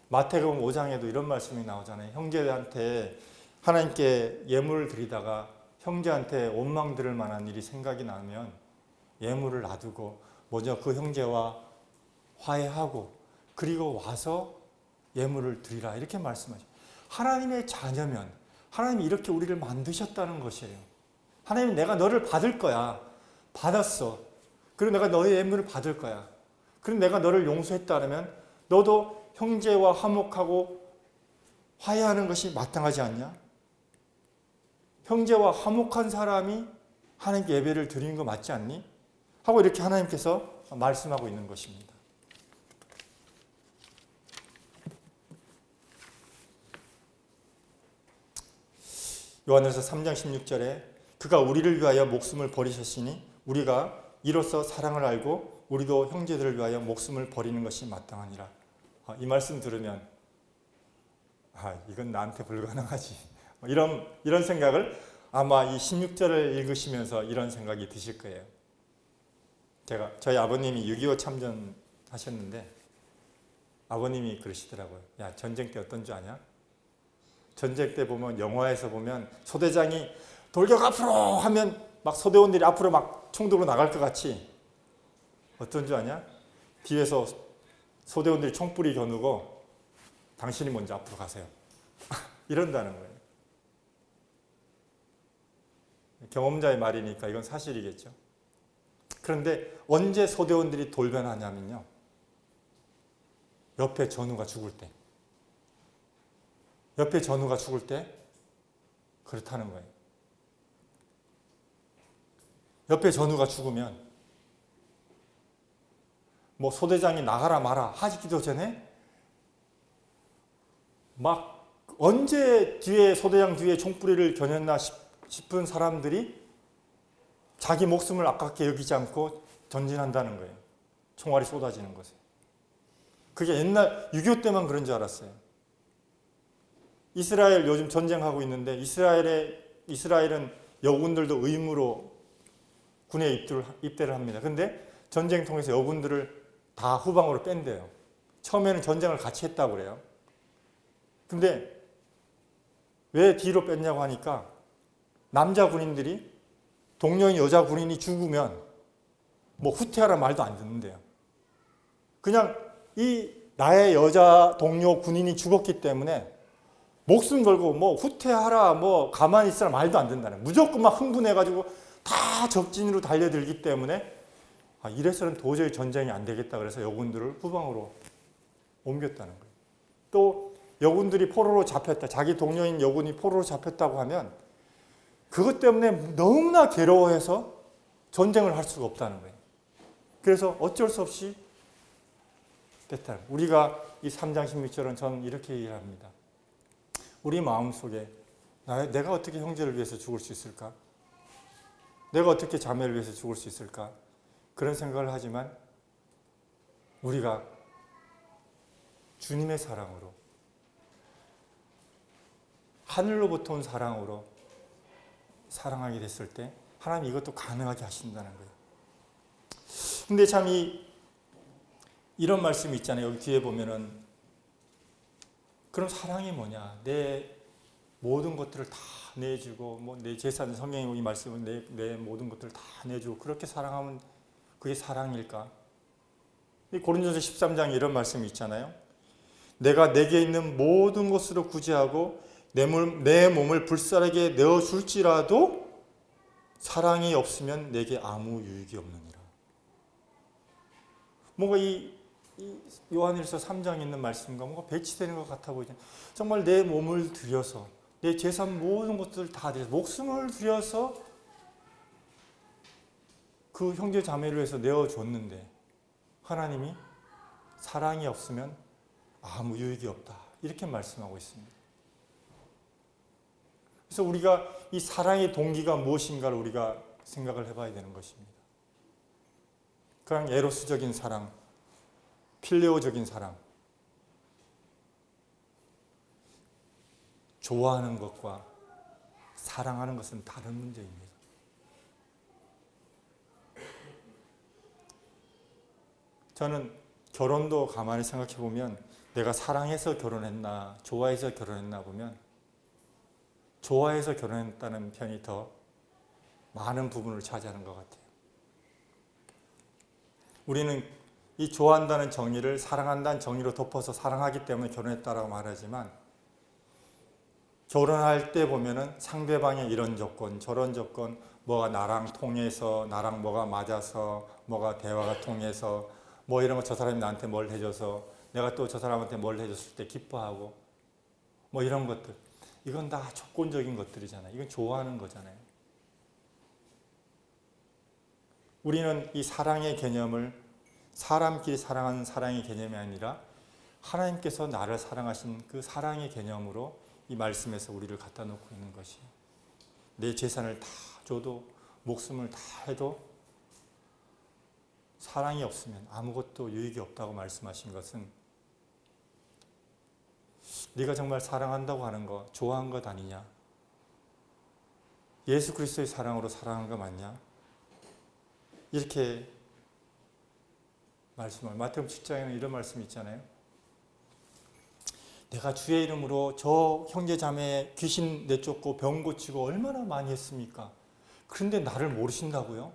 마태복음 5장에도 이런 말씀이 나오잖아요. 형제한테 하나님께 예물을 드리다가 형제한테 원망 들을 만한 일이 생각이 나면 예물을 놔두고 먼저 그 형제와 화해하고 그리고 와서 예물을 드리라 이렇게 말씀하죠. 하나님의 자녀면 하나님이 이렇게 우리를 만드셨다는 것이에요. 하나님은 내가 너를 받을 거야. 받았어. 그리고 내가 너의 예물을 받을 거야. 그리고 내가 너를 용서했다면 너도 형제와 화목하고 화해하는 것이 마땅하지 않냐? 형제와 화목한 사람이 하나님께 예배를 드리는 거 맞지 않니? 하고 이렇게 하나님께서 말씀하고 있는 것입니다. 요한일서 3장 16절에 그가 우리를 위하여 목숨을 버리셨으니 우리가 이로써 사랑을 알고 우리도 형제들을 위하여 목숨을 버리는 것이 마땅하니라. 이 말씀 들으면 이건 나한테 불가능하지. 이런 생각을 아마 이 16절을 읽으시면서 이런 생각이 드실 거예요. 저희 아버님이 6.25 참전하셨는데 아버님이 그러시더라고요. 야, 전쟁 때 어떤 줄 아냐? 전쟁 때 보면 영화에서 보면 소대장이 돌격 앞으로 하면 막 소대원들이 앞으로 막 총 들고 나갈 것 같이 어떤 줄 아냐? 뒤에서 소대원들이 총불이 겨누고 당신이 먼저 앞으로 가세요. 이런다는 거예요. 경험자의 말이니까 이건 사실이겠죠. 그런데 언제 소대원들이 돌변하냐면요. 옆에 전우가 죽을 때. 옆에 전우가 죽을 때 그렇다는 거예요. 옆에 전우가 죽으면 뭐 소대장이 나가라 마라 하기도 전에 막 언제 뒤에 소대장 뒤에 총뿌리를 겨눴나 싶은 사람들이 자기 목숨을 아깝게 여기지 않고 전진한다는 거예요. 총알이 쏟아지는 것에. 그게 옛날 6.25 때만 그런 줄 알았어요. 이스라엘 요즘 전쟁하고 있는데 이스라엘은 여군들도 의무로 군에 입대를 합니다. 근데 전쟁 통해서 여군들을 다 후방으로 뺀대요. 처음에는 전쟁을 같이 했다고 그래요. 근데 왜 뒤로 뺐냐고 하니까 남자 군인들이 동료인 여자 군인이 죽으면 뭐 후퇴하라 말도 안 듣는데요. 그냥 나의 여자 동료 군인이 죽었기 때문에 목숨 걸고 뭐 후퇴하라 뭐 가만히 있으라 말도 안 된다는. 무조건 막 흥분해가지고 다 적진으로 달려들기 때문에 이래서는 도저히 전쟁이 안 되겠다 그래서 여군들을 후방으로 옮겼다는 거예요. 또 여군들이 포로로 잡혔다. 자기 동료인 여군이 포로로 잡혔다고 하면 그것 때문에 너무나 괴로워해서 전쟁을 할 수가 없다는 거예요. 그래서 어쩔 수 없이 됐다. 우리가 이 3장 16절은 저는 이렇게 이해합니다. 우리 마음속에 내가 어떻게 형제를 위해서 죽을 수 있을까? 내가 어떻게 자매를 위해서 죽을 수 있을까? 그런 생각을 하지만 우리가 주님의 사랑으로 하늘로부터 온 사랑으로 사랑하게 됐을 때 하나님이 이것도 가능하게 하신다는 거예요. 근데 참 이런 말씀이 있잖아요. 여기 뒤에 보면은 그럼 사랑이 뭐냐? 내 모든 것들을 다 내주고 뭐 내 재산 성경의 이 말씀은 내 모든 것들을 다 내주고 그렇게 사랑하면 그게 사랑일까? 고린도전서 13장에 이런 말씀이 있잖아요. 내가 내게 있는 모든 것으로 구제하고 내 몸을 불살에게 내어줄지라도 사랑이 없으면 내게 아무 유익이 없느니라. 뭔가 이 요한일서 3장에 있는 말씀과 뭔가 배치되는 것 같아 보이잖아요. 정말 내 몸을 들여서 내 재산 모든 것들을 다 들여서 목숨을 들여서 그 형제 자매를 위해서 내어줬는데 하나님이 사랑이 없으면 아무 유익이 없다. 이렇게 말씀하고 있습니다. 그래서 우리가 이 사랑의 동기가 무엇인가를 우리가 생각을 해봐야 되는 것입니다. 그냥 에로스적인 사랑, 필레오적인 사랑, 좋아하는 것과 사랑하는 것은 다른 문제입니다. 저는 결혼도 가만히 생각해 보면 내가 사랑해서 결혼했나 좋아해서 결혼했나 보면 좋아해서 결혼했다는 편이 더 많은 부분을 차지하는 것 같아요. 우리는 이 좋아한다는 정의를 사랑한다는 정의로 덮어서 사랑하기 때문에 결혼했다라고 말하지만 결혼할 때 보면은 상대방의 이런 조건 저런 조건 뭐가 나랑 통해서 나랑 뭐가 맞아서 뭐가 대화가 통해서 뭐 이런 거 저 사람이 나한테 뭘 해줘서 내가 또 저 사람한테 뭘 해줬을 때 기뻐하고 뭐 이런 것들 이건 다 조건적인 것들이잖아요. 이건 좋아하는 거잖아요. 우리는 이 사랑의 개념을 사람끼리 사랑하는 사랑의 개념이 아니라 하나님께서 나를 사랑하신 그 사랑의 개념으로 이 말씀에서 우리를 갖다 놓고 있는 것이에요. 내 재산을 다 줘도 목숨을 다 해도 사랑이 없으면 아무것도 유익이 없다고 말씀하신 것은 네가 정말 사랑한다고 하는 거 좋아한 것 아니냐? 예수 그리스도의 사랑으로 사랑한 거 맞냐? 이렇게 말씀을 마태복음 7장에는 이런 말씀이 있잖아요. 내가 주의 이름으로 저 형제 자매 귀신 내쫓고 병 고치고 얼마나 많이 했습니까? 그런데 나를 모르신다고요?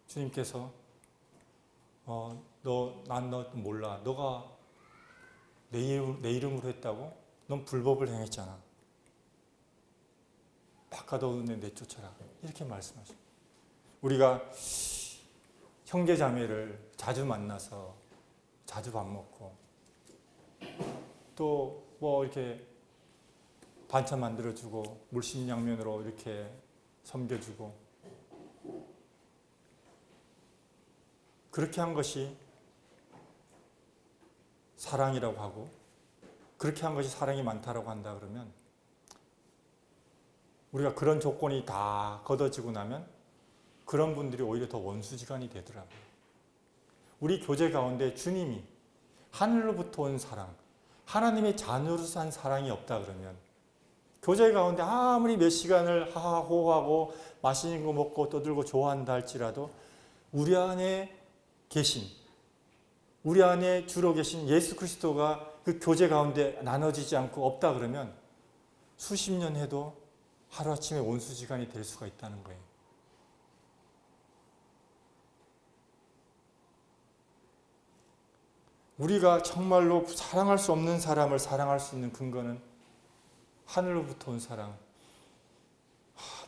주님께서 난 너 몰라. 너가 내 이름으로 했다고? 넌 불법을 행했잖아. 바깥없는 내쫓아라. 이렇게 말씀하십니다. 우리가 형제 자매를 자주 만나서 자주 밥 먹고 또 뭐 이렇게 반찬 만들어주고 물심양면으로 이렇게 섬겨주고 그렇게 한 것이 사랑이라고 하고 그렇게 한 것이 사랑이 많다라고 한다 그러면 우리가 그런 조건이 다 걷어지고 나면 그런 분들이 오히려 더 원수지간이 되더라고요. 우리 교제 가운데 주님이 하늘로부터 온 사랑, 하나님의 자녀로서 한 사랑이 없다 그러면 교제 가운데 아무리 몇 시간을 하하호하고 맛있는 거 먹고 떠들고 좋아한다 할지라도 우리 안에 계신, 우리 안에 주로 계신 예수 그리스도가 그 교제 가운데 나눠지지 않고 없다 그러면 수십 년 해도 하루아침에 원수지간이 될 수가 있다는 거예요. 우리가 정말로 사랑할 수 없는 사람을 사랑할 수 있는 근거는 하늘로부터 온 사랑.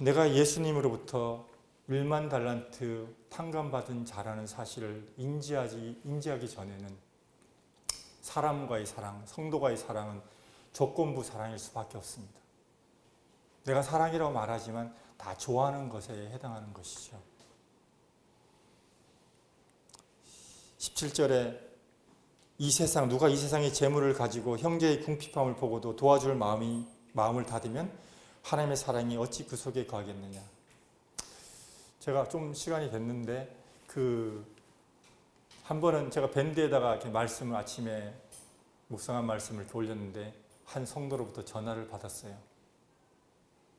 내가 예수님으로부터 1만 달란트 탕감받은 자라는 사실을 인지하기 전에는 사람과의 사랑, 성도와의 사랑은 조건부 사랑일 수밖에 없습니다. 내가 사랑이라고 말하지만 다 좋아하는 것에 해당하는 것이죠. 17절에 누가 이 세상의 재물을 가지고 형제의 궁핍함을 보고도 도와줄 마음을 닫으면 하나님의 사랑이 어찌 그 속에 거하겠느냐. 제가 좀 시간이 됐는데 한 번은 제가 밴드에다가 이렇게 말씀을 아침에 묵상한 말씀을 이렇게 올렸는데 한 성도로부터 전화를 받았어요.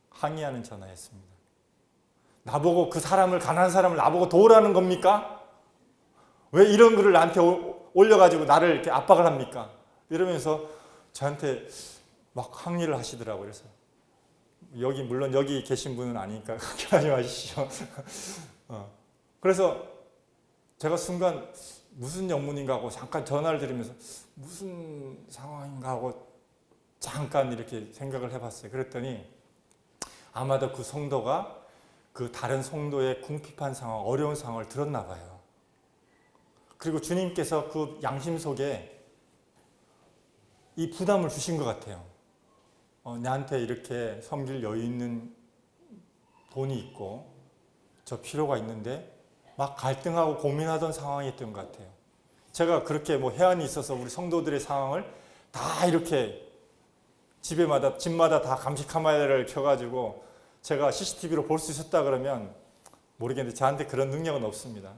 항의하는 전화였습니다. 나보고 그 사람을 가난한 사람을 나보고 도우라는 겁니까? 왜 이런 글을 나한테 올려가지고 나를 이렇게 압박을 합니까? 이러면서 저한테 막 항의를 하시더라고요. 그래서 물론 여기 계신 분은 아니니까 걱정하지 마시죠. 그래서 제가 순간 무슨 영문인가 하고 잠깐 전화를 드리면서 무슨 상황인가 하고 잠깐 이렇게 생각을 해봤어요. 그랬더니 아마도 그 성도가 그 다른 성도의 궁핍한 상황, 어려운 상황을 들었나 봐요. 그리고 주님께서 그 양심 속에 이 부담을 주신 것 같아요. 나한테 이렇게 섬길 여유 있는 돈이 있고 저 필요가 있는데 막 갈등하고 고민하던 상황이었던 것 같아요. 제가 그렇게 뭐 해안이 있어서 우리 성도들의 상황을 다 이렇게 집마다 다 감시 카메라를 켜가지고 제가 CCTV로 볼 수 있었다 그러면 모르겠는데 저한테 그런 능력은 없습니다.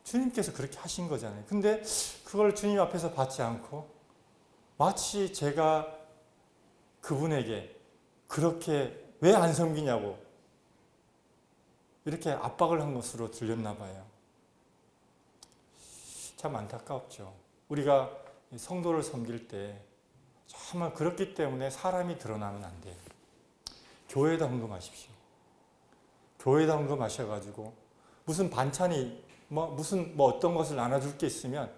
주님께서 그렇게 하신 거잖아요. 근데 그걸 주님 앞에서 받지 않고 마치 제가 그분에게 그렇게 왜 안 섬기냐고 이렇게 압박을 한 것으로 들렸나 봐요. 참 안타깝죠. 우리가 성도를 섬길 때 정말 그렇기 때문에 사람이 드러나면 안 돼요. 교회에다 헌금하십시오. 교회에다 헌금하셔가지고 무슨 반찬이 무슨 어떤 것을 나눠줄 게 있으면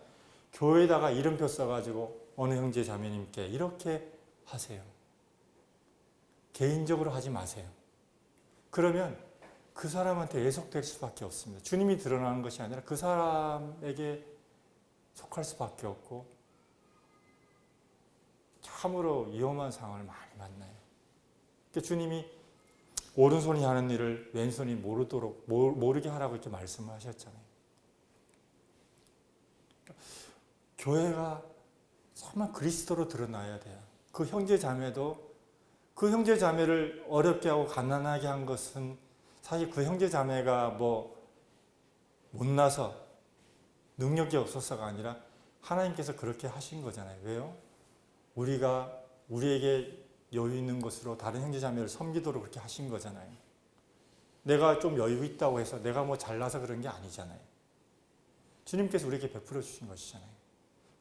교회에다가 이름표 써가지고 어느 형제 자매님께 이렇게 하세요. 개인적으로 하지 마세요. 그러면 그 사람한테 예속될 수밖에 없습니다. 주님이 드러나는 것이 아니라 그 사람에게 속할 수밖에 없고 참으로 위험한 상황을 많이 만나요. 그러니까 주님이 오른손이 하는 일을 왼손이 모르게 하라고 이렇게 말씀을 하셨잖아요. 교회가 정말 그리스도로 드러나야 돼요. 그 형제 자매도 그 형제 자매를 어렵게 하고 가난하게 한 것은 사실 그 형제 자매가 못나서 능력이 없어서가 아니라 하나님께서 그렇게 하신 거잖아요. 왜요? 우리에게 여유 있는 것으로 다른 형제 자매를 섬기도록 그렇게 하신 거잖아요. 내가 좀 여유 있다고 해서 내가 잘나서 그런 게 아니잖아요. 주님께서 우리에게 베풀어 주신 것이잖아요.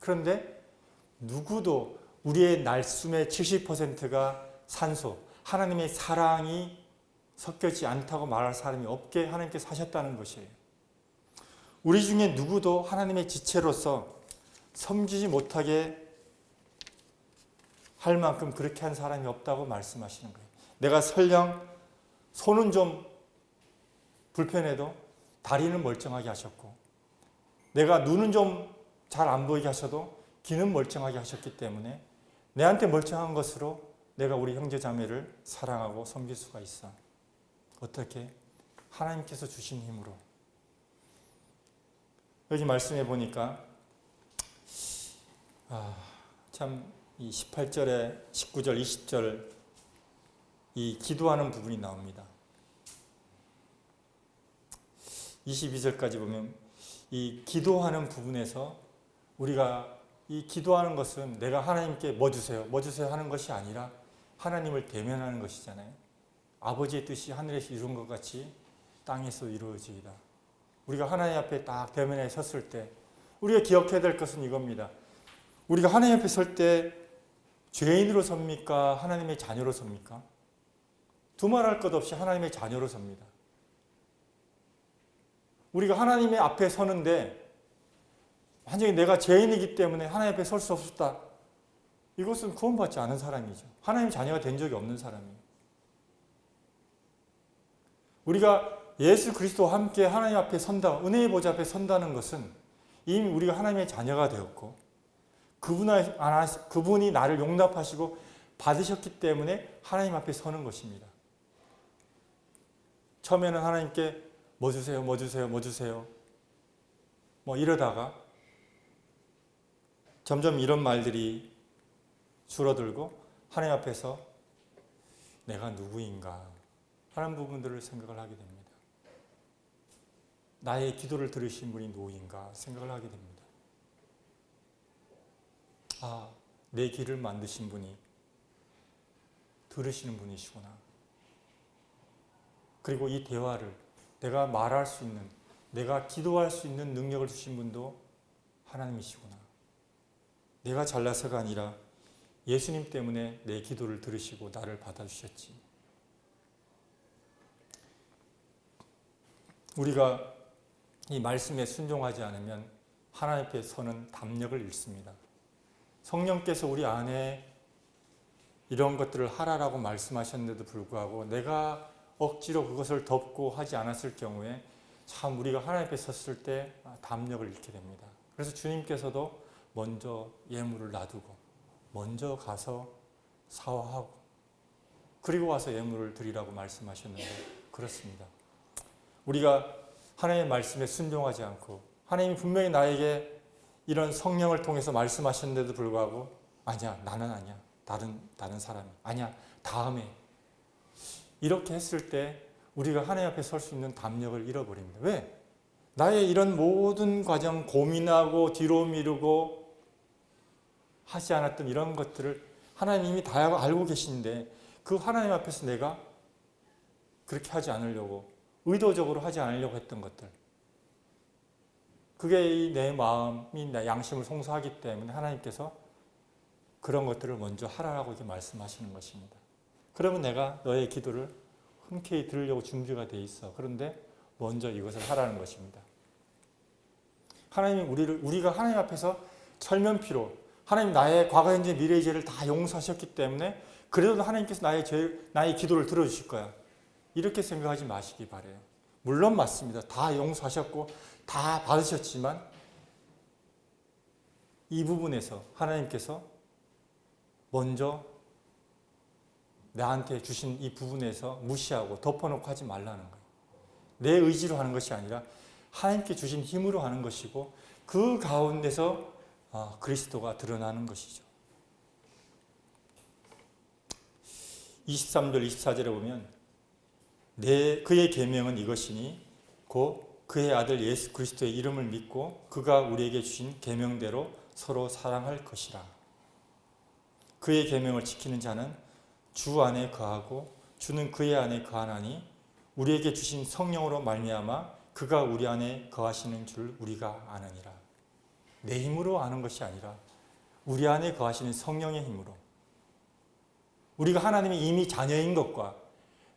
그런데 누구도 우리의 날숨의 70%가 산소, 하나님의 사랑이 섞여지 않다고 말할 사람이 없게 하나님께서 하셨다는 것이에요. 우리 중에 누구도 하나님의 지체로서 섬기지 못하게 할 만큼 그렇게 한 사람이 없다고 말씀하시는 거예요. 내가 설령 손은 좀 불편해도 다리는 멀쩡하게 하셨고 내가 눈은 좀 잘 안 보이게 하셔도 귀는 멀쩡하게 하셨기 때문에 내한테 멀쩡한 것으로 내가 우리 형제 자매를 사랑하고 섬길 수가 있어. 어떻게? 하나님께서 주신 힘으로. 여기 말씀해 보니까 참 이 18절에 19절, 20절 이 기도하는 부분이 나옵니다. 22절까지 보면 이 기도하는 부분에서 우리가 이 기도하는 것은 내가 하나님께 뭐 주세요 하는 것이 아니라 하나님을 대면하는 것이잖아요. 아버지의 뜻이 하늘에서 이룬 것 같이 땅에서 이루어지이다. 우리가 하나님 앞에 딱 대면에 섰을 때 우리가 기억해야 될 것은 이겁니다. 우리가 하나님 앞에 설 때 죄인으로 섭니까? 하나님의 자녀로 섭니까? 두말할 것 없이 하나님의 자녀로 섭니다. 우리가 하나님의 앞에 서는데 만약에 내가 죄인이기 때문에 하나님 앞에 설 수 없었다. 이것은 구원받지 않은 사람이죠. 하나님의 자녀가 된 적이 없는 사람이에요. 우리가 예수 그리스도와 함께 하나님 앞에 선다, 은혜의 보좌 앞에 선다는 것은 이미 우리가 하나님의 자녀가 되었고 그분이 나를 용납하시고 받으셨기 때문에 하나님 앞에 서는 것입니다. 처음에는 하나님께 뭐 주세요 이러다가 점점 이런 말들이 줄어들고 하나님 앞에서 내가 누구인가 하는 부분들을 생각을 하게 됩니다. 나의 기도를 들으신 분이 누구인가 생각을 하게 됩니다. 내 길을 만드신 분이 들으시는 분이시구나. 그리고 이 대화를 내가 말할 수 있는, 내가 기도할 수 있는 능력을 주신 분도 하나님이시구나. 내가 잘나서가 아니라 예수님 때문에 내 기도를 들으시고 나를 받아주셨지. 우리가 이 말씀에 순종하지 않으면 하나님 앞에 서는 담력을 잃습니다. 성령께서 우리 안에 이런 것들을 하라라고 말씀하셨는데도 불구하고 내가 억지로 그것을 덮고 하지 않았을 경우에 참 우리가 하나님 앞에 섰을 때 담력을 잃게 됩니다. 그래서 주님께서도 먼저 예물을 놔두고 먼저 가서 사화하고 그리고 와서 예물을 드리라고 말씀하셨는데 그렇습니다. 우리가 하나님의 말씀에 순종하지 않고 하나님이 분명히 나에게 이런 성령을 통해서 말씀하셨는데도 불구하고 아니야 나는 아니야 다른 사람이 아니야 다음에 이렇게 했을 때 우리가 하나님 앞에 설 수 있는 담력을 잃어버립니다. 왜? 나의 이런 모든 과정 고민하고 뒤로 미루고 하지 않았던 이런 것들을 하나님이 다 알고 계신데 그 하나님 앞에서 내가 그렇게 하지 않으려고 의도적으로 하지 않으려고 했던 것들 그게 내 마음이 내 양심을 송사하기 때문에 하나님께서 그런 것들을 먼저 하라고 이렇게 말씀하시는 것입니다. 그러면 내가 너의 기도를 흔쾌히 들으려고 준비가 돼 있어. 그런데 먼저 이것을 하라는 것입니다. 하나님이 우리가 하나님 앞에서 철면피로 하나님 나의 과거, 현재, 미래의 죄를 다 용서하셨기 때문에 그래도 하나님께서 나의 기도를 들어주실 거야. 이렇게 생각하지 마시기 바래요. 물론 맞습니다. 다 용서하셨고 다 받으셨지만 이 부분에서 하나님께서 먼저 나한테 주신 이 부분에서 무시하고 덮어놓고 하지 말라는 거예요. 내 의지로 하는 것이 아니라 하나님께 주신 힘으로 하는 것이고 그 가운데서 그리스도가 드러나는 것이죠. 23절 24절에 보면 그의 계명은 이것이니 곧 그의 아들 예수 그리스도의 이름을 믿고 그가 우리에게 주신 계명대로 서로 사랑할 것이라. 그의 계명을 지키는 자는 주 안에 거하고 주는 그의 안에 거하나니 우리에게 주신 성령으로 말미암아 그가 우리 안에 거하시는 줄 우리가 아느니라. 내 힘으로 아는 것이 아니라 우리 안에 거하시는 성령의 힘으로 우리가 하나님이 이미 자녀인 것과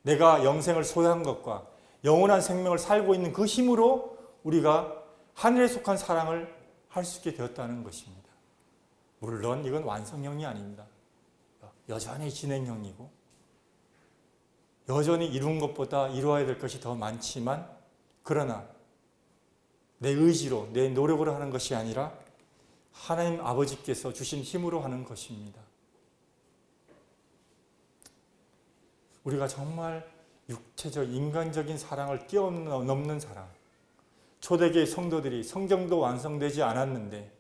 내가 영생을 소유한 것과 영원한 생명을 살고 있는 그 힘으로 우리가 하늘에 속한 사랑을 할 수 있게 되었다는 것입니다. 물론 이건 완성형이 아닙니다. 여전히 진행형이고 여전히 이룬 것보다 이루어야 될 것이 더 많지만 그러나 내 의지로 내 노력으로 하는 것이 아니라 하나님 아버지께서 주신 힘으로 하는 것입니다. 우리가 정말 육체적 인간적인 사랑을 뛰어넘는 사랑 초대교회 성도들이 성경도 완성되지 않았는데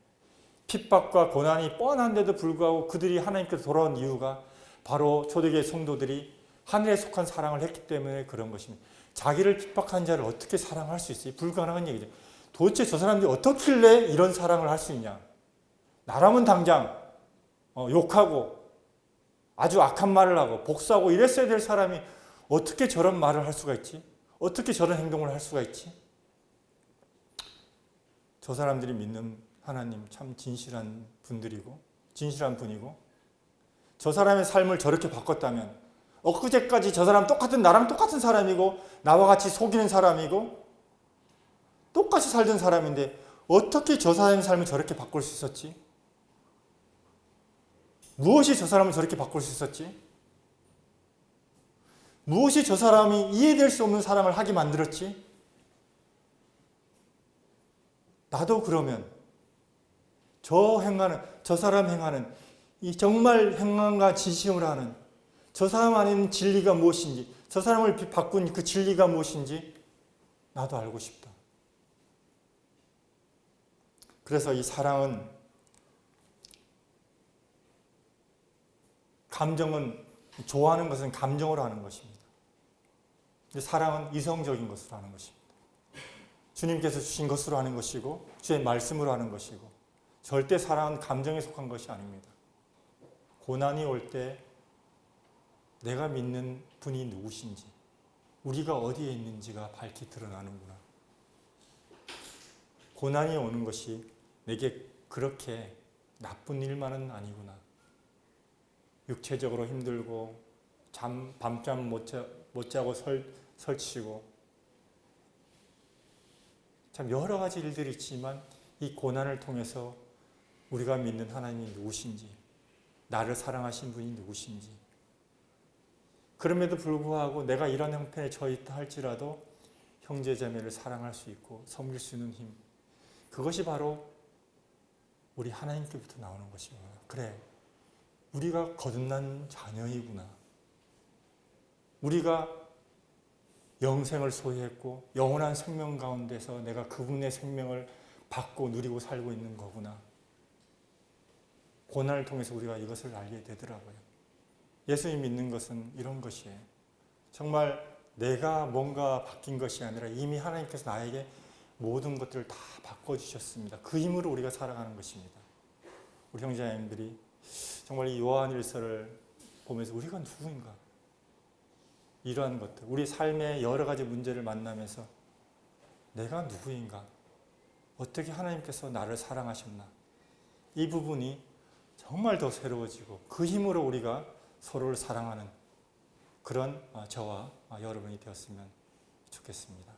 핍박과 고난이 뻔한데도 불구하고 그들이 하나님께서 돌아온 이유가 바로 초대교회 성도들이 하늘에 속한 사랑을 했기 때문에 그런 것입니다. 자기를 핍박한 자를 어떻게 사랑할 수 있어요? 불가능한 얘기죠. 도대체 저 사람들이 어떻길래 이런 사랑을 할 수 있냐? 나라면 당장 욕하고 아주 악한 말을 하고 복수하고 이랬어야 될 사람이 어떻게 저런 말을 할 수가 있지? 어떻게 저런 행동을 할 수가 있지? 저 사람들이 믿는 하나님 참 진실한 분들이고 진실한 분이고 저 사람의 삶을 저렇게 바꿨다면 엊그제까지 저 사람 나랑 똑같은 사람이고 나와 같이 속이는 사람이고 똑같이 살던 사람인데 어떻게 저 사람의 삶을 저렇게 바꿀 수 있었지? 무엇이 저 사람을 저렇게 바꿀 수 있었지? 무엇이 저 사람이 이해될 수 없는 사람을 하게 만들었지? 나도 그러면 저 사람 행하는 이 정말 행함과 진심을 하는 저 사람 안에는 진리가 무엇인지 저 사람을 바꾼 그 진리가 무엇인지 나도 알고 싶다. 그래서 이 사랑은 감정은 좋아하는 것은 감정으로 하는 것입니다. 근데 사랑은 이성적인 것으로 하는 것입니다. 주님께서 주신 것으로 하는 것이고 주의 말씀으로 하는 것이고 절대 사랑은 감정에 속한 것이 아닙니다. 고난이 올 때 내가 믿는 분이 누구신지 우리가 어디에 있는지가 밝히 드러나는구나. 고난이 오는 것이 내게 그렇게 나쁜 일만은 아니구나. 육체적으로 힘들고 밤잠 못 자고 설치고 참 여러 가지 일들이 있지만 이 고난을 통해서 우리가 믿는 하나님이 누구신지 나를 사랑하신 분이 누구신지 그럼에도 불구하고 내가 이런 형편에 처해 있다 할지라도 형제자매를 사랑할 수 있고 섬길 수 있는 힘, 그것이 바로 우리 하나님께부터 나오는 것이구나. 그래, 우리가 거듭난 자녀이구나. 우리가 영생을 소유했고 영원한 생명 가운데서 내가 그분의 생명을 받고 누리고 살고 있는 거구나. 고난을 통해서 우리가 이것을 알게 되더라고요. 예수님 믿는 것은 이런 것이에요. 정말 내가 뭔가 바뀐 것이 아니라 이미 하나님께서 나에게 모든 것들을 다 바꿔주셨습니다. 그 힘으로 우리가 살아가는 것입니다. 우리 형제자매들이 정말 이 요한일서를 보면서 우리가 누구인가? 이러한 것들, 우리 삶의 여러 가지 문제를 만나면서 내가 누구인가? 어떻게 하나님께서 나를 사랑하셨나? 이 부분이 정말 더 새로워지고 그 힘으로 우리가 서로를 사랑하는 그런 저와 여러분이 되었으면 좋겠습니다.